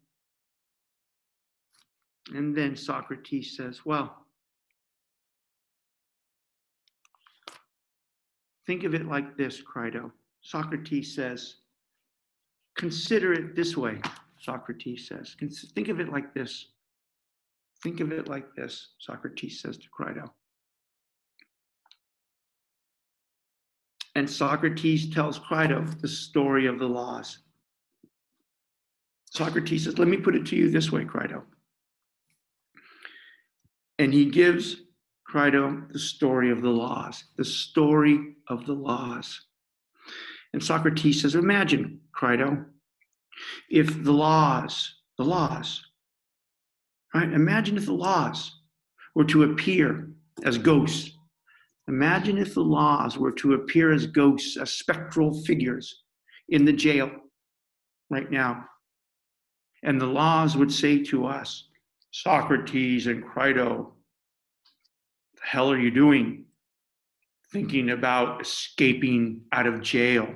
Socrates says, well, think of it like this, Crito. Socrates says, consider it this way, Socrates says. Think of it like this. Think of it like this, Socrates says to Crito. And Socrates tells Crito the story of the laws. Socrates says, let me put it to you this way, Crito. And he gives Crito the story of the laws, the story of the laws. And Socrates says, imagine, Crito, if the laws, right? Imagine if the laws were to appear as ghosts. Imagine if the laws were to appear as ghosts, as spectral figures in the jail right now. And the laws would say to us, Socrates and Crito, the hell are you doing? Thinking about escaping out of jail.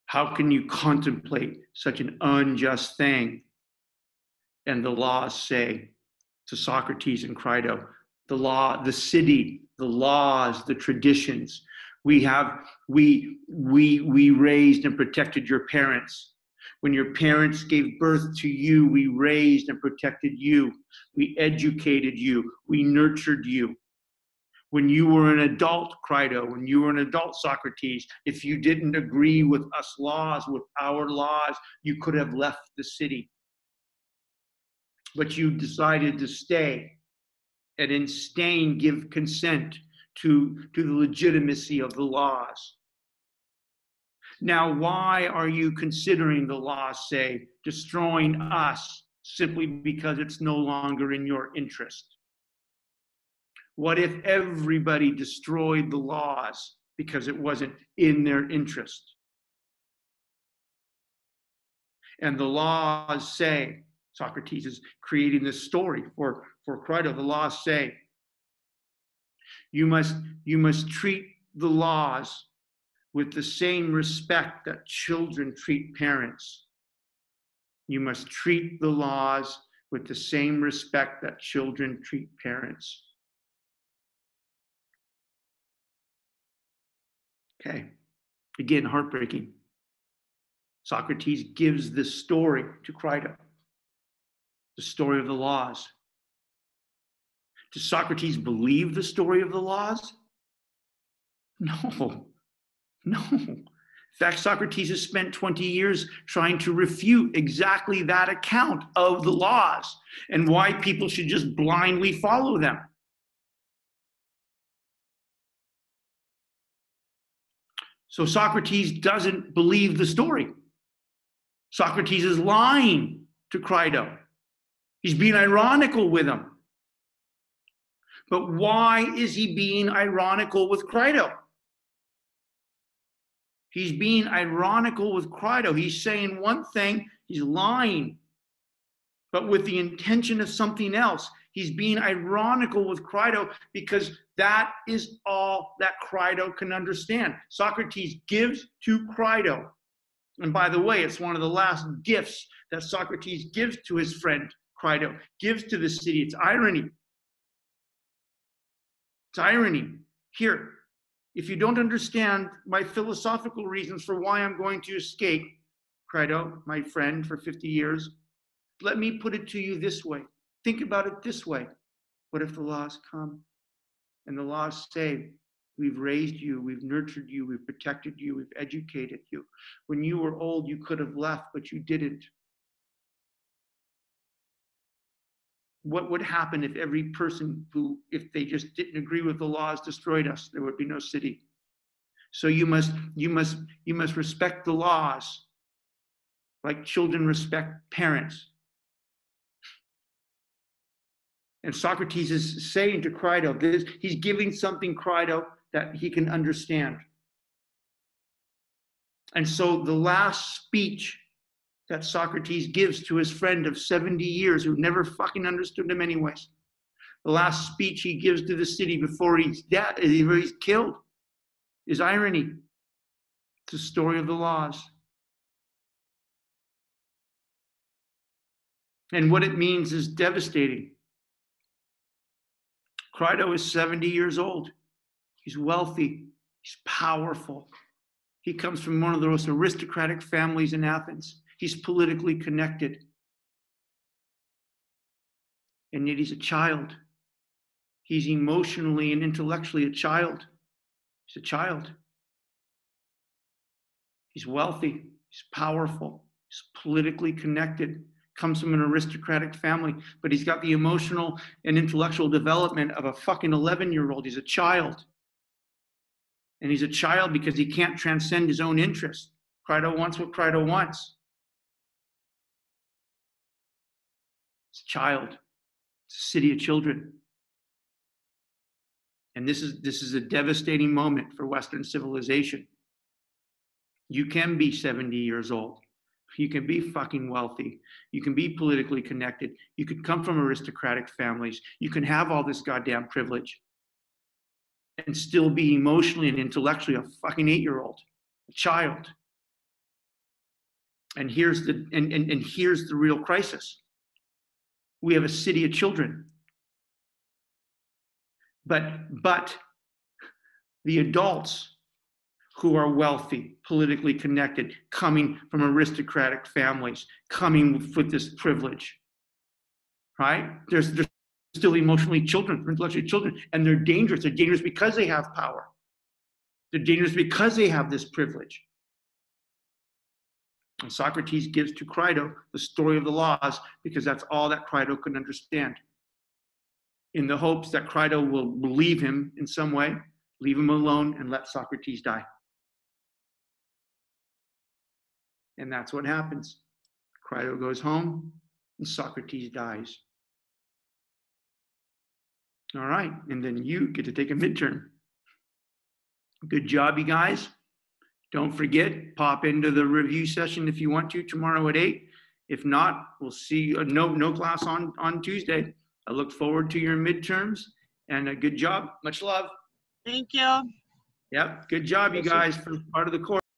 How can you contemplate such an unjust thing? And the laws say to Socrates and Crito, the law, the city, the laws, the traditions. We raised and protected your parents. When your parents gave birth to you, we raised and protected you. We educated you. We nurtured you. When you were an adult, Crito, when you were an adult, Socrates, if you didn't agree with us laws, with our laws, you could have left the city. But you decided to stay, and in staying, give consent to the legitimacy of the laws. Now, why are you considering the laws say destroying us simply because it's no longer in your interest? What if everybody destroyed the laws because it wasn't in their interest? And the laws say, Socrates is creating this story for Crito, the laws say, you must treat the laws with the same respect that children treat parents. You must treat the laws with the same respect that children treat parents. Okay, again, heartbreaking. Socrates gives this story to Crito, the story of the laws. Does Socrates believe the story of the laws? No. In fact, Socrates has spent 20 years trying to refute exactly that account of the laws and why people should just blindly follow them. So Socrates doesn't believe the story. Socrates is lying to Crito. He's being ironical with him. But why is he being ironical with Crito? He's being ironical with Crito. He's saying one thing, he's lying, but with the intention of something else. He's being ironical with Crito because that is all that Crito can understand. Socrates gives to Crito. And by the way, it's one of the last gifts that Socrates gives to his friend Crito, gives to the city. It's irony. It's irony. Here, if you don't understand my philosophical reasons for why I'm going to escape, Crito, my friend for 50 years, let me put it to you this way. Think about it this way. What if the laws come and the laws say, we've raised you, we've nurtured you, we've protected you, we've educated you. When you were old, you could have left, but you didn't. What would happen if every person who, if they just didn't agree with the laws, destroyed us? There would be no city. So you must respect the laws like children respect parents. And Socrates is saying to Crito, he's giving something Crito that he can understand. And so the last speech that Socrates gives to his friend of 70 years who never fucking understood him anyways, the last speech he gives to the city before he's dead, before he's killed, is irony. It's the story of the laws. And what it means is devastating. Crito is 70 years old. He's wealthy. He's powerful. He comes from one of the most aristocratic families in Athens. He's politically connected. And yet he's a child. He's emotionally and intellectually a child. He's a child. He's wealthy. He's powerful. He's politically connected. Comes from an aristocratic family, but he's got the emotional and intellectual development of a fucking 11-year-old. He's a child. And he's a child because he can't transcend his own interest. Crito wants what Crito wants. It's a child. It's a city of children. And this is a devastating moment for Western civilization. You can be 70 years old. You can be fucking wealthy. You can be politically connected. You could come from aristocratic families. You can have all this goddamn privilege and still be emotionally and intellectually a fucking 8-year-old, a child. And here's the here's the real crisis. We have a city of children. But the adults who are wealthy, politically connected, coming from aristocratic families, coming with this privilege, right? They're still emotionally children, intellectually children, and they're dangerous. They're dangerous because they have power. They're dangerous because they have this privilege. And Socrates gives to Crito the story of the laws because that's all that Crito could understand, in the hopes that Crito will believe him in some way, leave him alone, and let Socrates die. And that's what happens. Crito goes home, and Socrates dies. All right, and then you get to take a midterm. Good job, you guys. Don't forget, pop into the review session if you want to tomorrow at 8. If not, we'll see you. No class on Tuesday. I look forward to your midterms, and a good job. Much love. Thank you. Yep, good job, you guys, for part of the course.